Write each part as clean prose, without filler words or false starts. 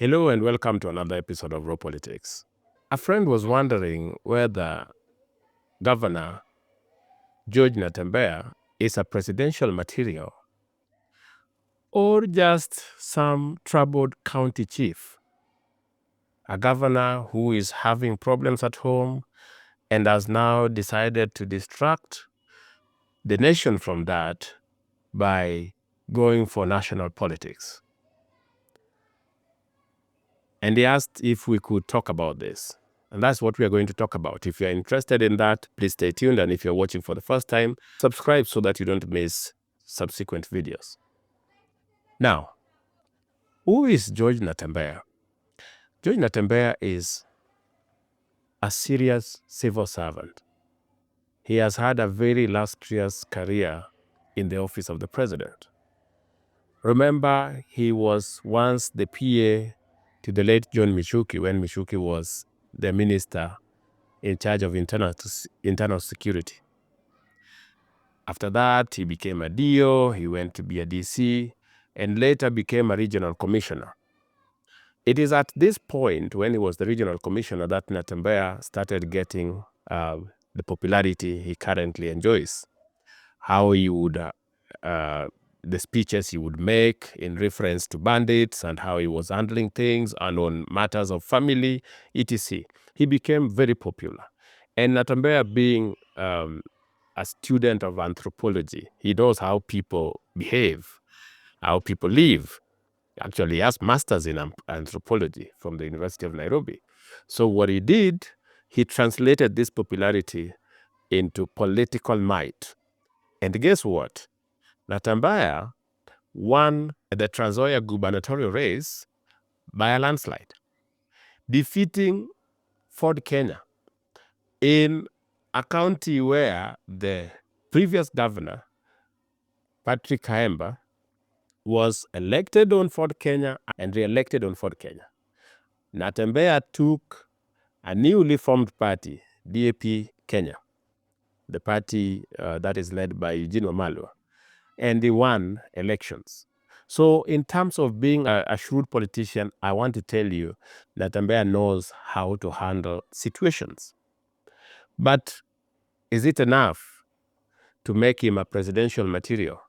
Hello and welcome to another episode of Raw Politics. A friend was wondering whether Governor George Natembeya is a presidential material or just some troubled county chief, a governor who is having problems at home and has now decided to distract the nation from that by going for national politics. And he asked if we could talk about this. And that's what we are going to talk about. If you're interested in that, please stay tuned. And if you're watching for the first time, subscribe so that you don't miss subsequent videos. Now, who is George Natembeya? George Natembeya is a serious civil servant. He has had a very illustrious career in the office of the president. Remember, he was once the PA to the late John Michuki when Michuki was the minister in charge of internal security. After that, he became a DO, he went to be a DC, and later became a regional commissioner. It is at this point, when he was the regional commissioner, that Natembeya started getting the popularity he currently enjoys. How he would, the speeches he would make in reference to bandits and how he was handling things and on matters of family, etc. He became very popular. And Natembeya, being a student of anthropology, he knows how people behave, how people live. Actually, he has masters in anthropology from the University of Nairobi. So what he did, he translated this popularity into political might. And guess what? Natembeya won the Trans Nzoia gubernatorial race by a landslide, defeating Ford Kenya in a county where the previous governor, Patrick Kaemba, was elected on Ford Kenya and re-elected on Ford Kenya. Natembeya took a newly formed party, DAP Kenya, the party that is led by Eugene Wamalwa, and he won elections. So in terms of being a shrewd politician, I want to tell you that Natembeya knows how to handle situations. But is it enough to make him a presidential material?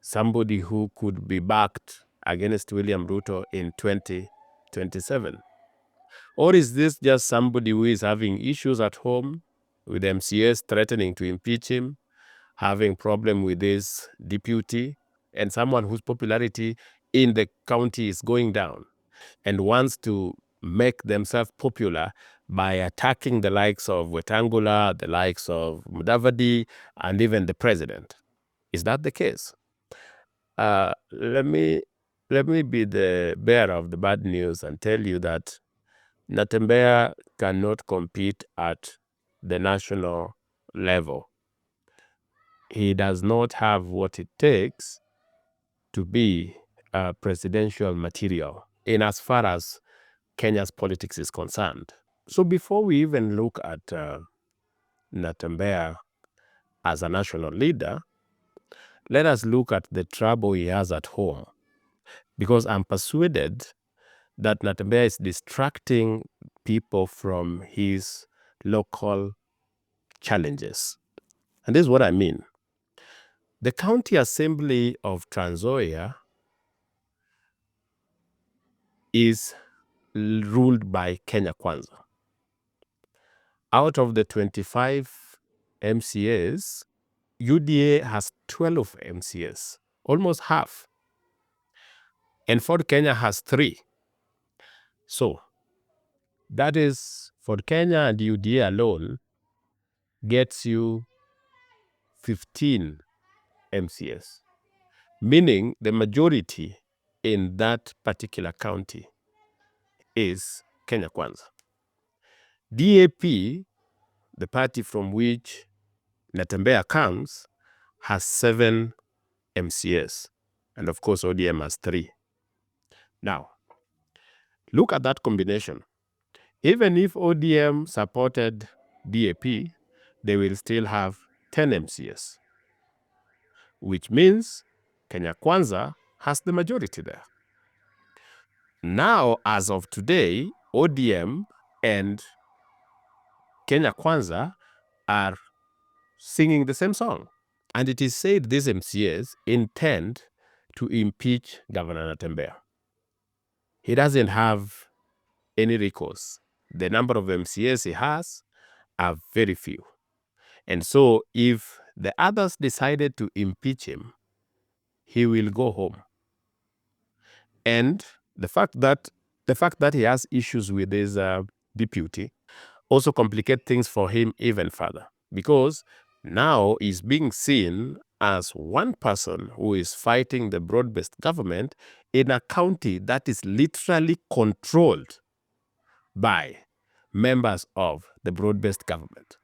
Somebody who could be backed against William Ruto in 2027? Or is this just somebody who is having issues at home with MCAs threatening to impeach him, having problem with his deputy, and someone whose popularity in the county is going down and wants to make themselves popular by attacking the likes of Wetangula, the likes of Mudavadi, and even the president? Is that the case? Let me be the bearer of the bad news and tell you that Natembeya cannot compete at the national level. He does not have what it takes to be a presidential material in as far as Kenya's politics is concerned. So before we even look at Natembeya as a national leader, let us look at the trouble he has at home. Because I'm persuaded that Natembeya is distracting people from his local challenges. And this is what I mean. The County Assembly of Trans Nzoia is ruled by Kenya Kwanza. Out of the 25 MCAs, UDA has 12 MCAs, almost half. And Ford Kenya has 3. So that is, Ford Kenya and UDA alone gets you 15 MCAs, meaning the majority in that particular county is Kenya Kwanza. DAP, the party from which Natembeya comes, has 7 MCAs, and of course ODM has 3. Now, look at that combination. Even if ODM supported DAP, they will still have 10 MCAs, which means Kenya Kwanza has the majority there. Now, as of today, ODM and Kenya Kwanza are singing the same song. And it is said these MCAs intend to impeach Governor Natembeya. He doesn't have any recourse. The number of MCAs he has are very few. And so if the others decided to impeach him, he will go home. And the fact that he has issues with his deputy also complicate things for him even further, because now he's being seen as one person who is fighting the broad-based government in a county that is literally controlled by members of the broad-based government.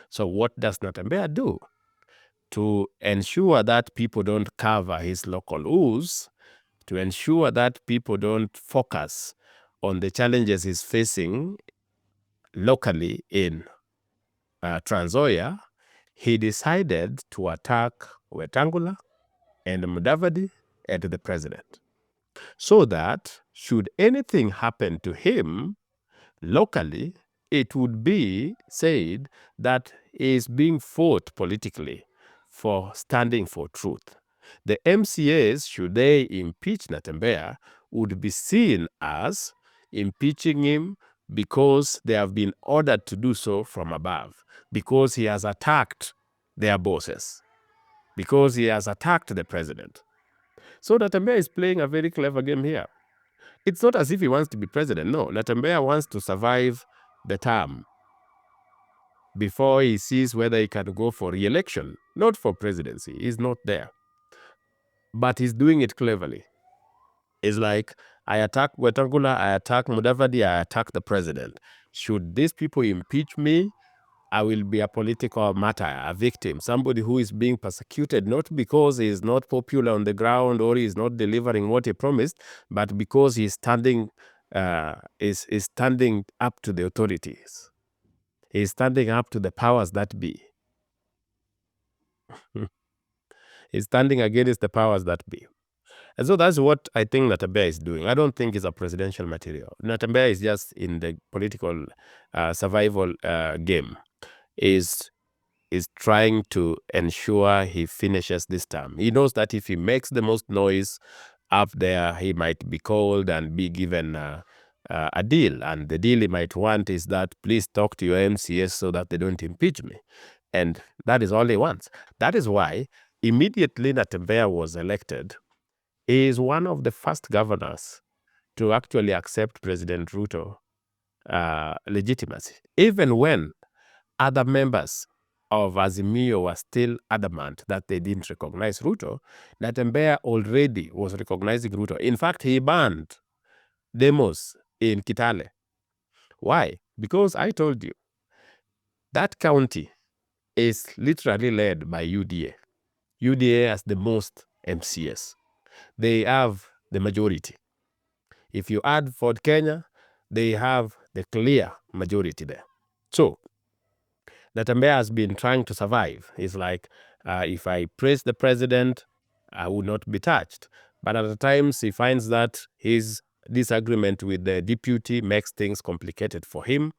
So what does Natembeya do to ensure that people don't cover his local ooze, to ensure that people don't focus on the challenges he's facing locally in Trans Nzoia? He decided to attack Wetangula and Mudavadi and the president, so that should anything happen to him locally, it would be said that he is being fought politically for standing for truth. The MCAs, should they impeach Natembeya, would be seen as impeaching him because they have been ordered to do so from above, because he has attacked their bosses, because he has attacked the president. So Natembeya is playing a very clever game here. It's not as if he wants to be president. No, Natembeya wants to survive the term before he sees whether he can go for re-election, not for presidency. He's not there. But he's doing it cleverly. It's like, I attack Wetangula, I attack Mudavadi, I attack the president. Should these people impeach me, I will be a political martyr, a victim, somebody who is being persecuted, not because he is not popular on the ground or he is not delivering what he promised, but because he is standing standing up to the authorities. He is standing up to the powers that be. He's standing against the powers that be. And so that's what I think Natembeya is doing. I don't think it's a presidential material. Natembeya is just in the political survival game. Is trying to ensure he finishes this term. He knows that if he makes the most noise up there, he might be called and be given a deal. And the deal he might want is that, please talk to your MCS so that they don't impeach me. And that is all he wants. That is why immediately Natembeya was elected, he is one of the first governors to actually accept President Ruto legitimacy, even when other members of Azimio were still adamant that they didn't recognize Ruto. Natembeya already was recognizing Ruto. In fact, he banned demos in Kitale. Why? Because I told you, that county is literally led by UDA. UDA has the most MCS. They have the majority. If you add Ford Kenya, they have the clear majority there. So Natembeya has been trying to survive. It's like, if I praise the president, I would not be touched. But at times he finds that his disagreement with the deputy makes things complicated for him.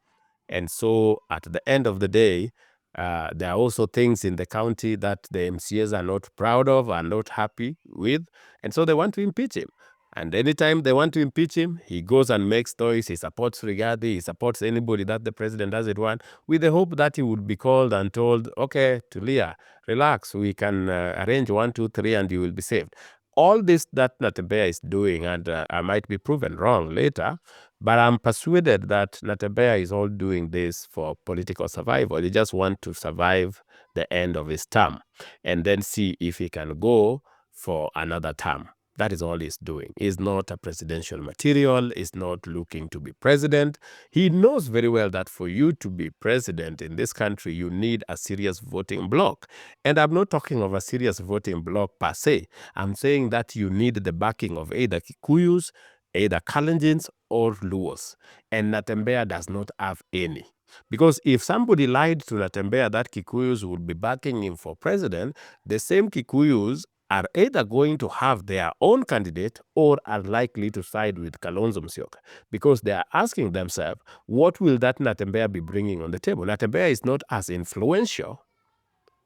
And so at the end of the day, there are also things in the county that the MCAs are not proud of and not happy with. And so they want to impeach him. And anytime they want to impeach him, he goes and makes noise. He supports Rigathi. He supports anybody that the president doesn't want, with the hope that he would be called and told, okay, Tulia, relax. We can arrange 1, 2, 3, and you will be saved. All this that Natembeya is doing, and I might be proven wrong later, but I'm persuaded that Natembeya is all doing this for political survival. He just wants to survive the end of his term and then see if he can go for another term. That is all he's doing. He's not a presidential material. He's not looking to be president. He knows very well that for you to be president in this country, you need a serious voting bloc. And I'm not talking of a serious voting bloc per se. I'm saying that you need the backing of either Kikuyus, either Kalenjins, or Luos. And Natembeya does not have any. Because if somebody lied to Natembeya that Kikuyus would be backing him for president, the same Kikuyus are either going to have their own candidate or are likely to side with Kalonzo Musyoka, because they are asking themselves, what will that Natembeya be bringing on the table? Natembeya is not as influential,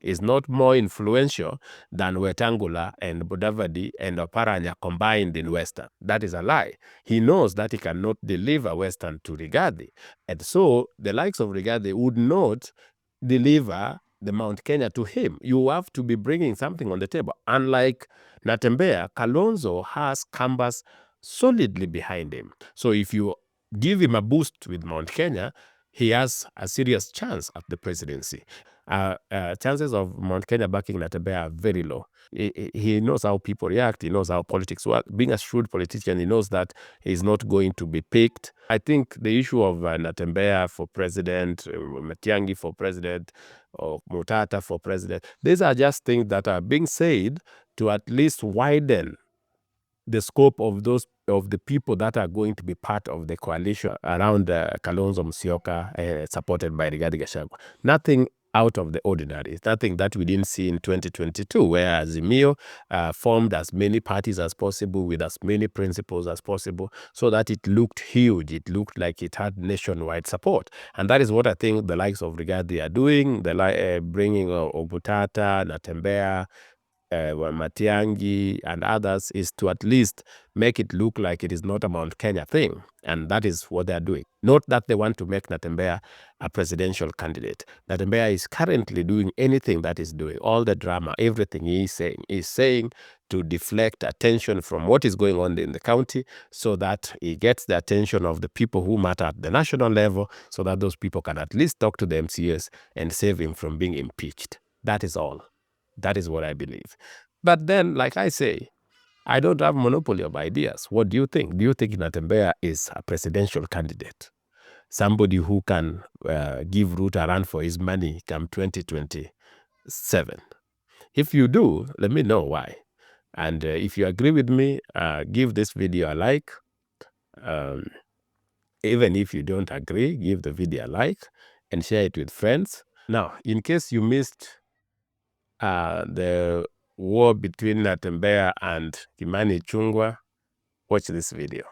is not more influential than Wetangula and Budavadi and Oparanya combined in Western. That is a lie. He knows that he cannot deliver Western to Rigathi. And so the likes of Rigathi would not deliver the Mount Kenya to him. You have to be bringing something on the table. Unlike Natembeya, Kalonzo has canvas solidly behind him. So if you give him a boost with Mount Kenya, he has a serious chance at the presidency. Chances of Mount Kenya backing Natembeya are very low. He knows how people react. He knows how politics work. Being a shrewd politician, he knows that he's not going to be picked. I think the issue of Natembeya for president, Matiang'i for president, or Mutata for president, these are just things that are being said to at least widen the scope of the people that are going to be part of the coalition around Kalonzo Musyoka, supported by Rigathi Gachagua. Nothing out of the ordinary. It's nothing that we didn't see in 2022, where Azimio formed as many parties as possible with as many principles as possible, so that it looked huge. It looked like it had nationwide support. And that is what I think the likes of Rigathi are doing, bringing Obutata, Natembeya, Matiang'i and others, is to at least make it look like it is not a Mount Kenya thing. And that is what they are doing. Not that they want to make Natembeya a presidential candidate. Natembeya is currently doing anything that is doing, all the drama, everything he is saying to deflect attention from what is going on in the county, so that he gets the attention of the people who matter at the national level, so that those people can at least talk to the MCAs and save him from being impeached. That is all. That is what I believe. But then, like I say, I don't have monopoly of ideas. What do you think? Do you think Natembeya is a presidential candidate? Somebody who can give Ruto a run for his money come 2027? If you do, let me know why. And if you agree with me, give this video a like. Even if you don't agree, give the video a like and share it with friends. Now, in case you missed the war between Natembeya and Kimani Ichung'wah, watch this video.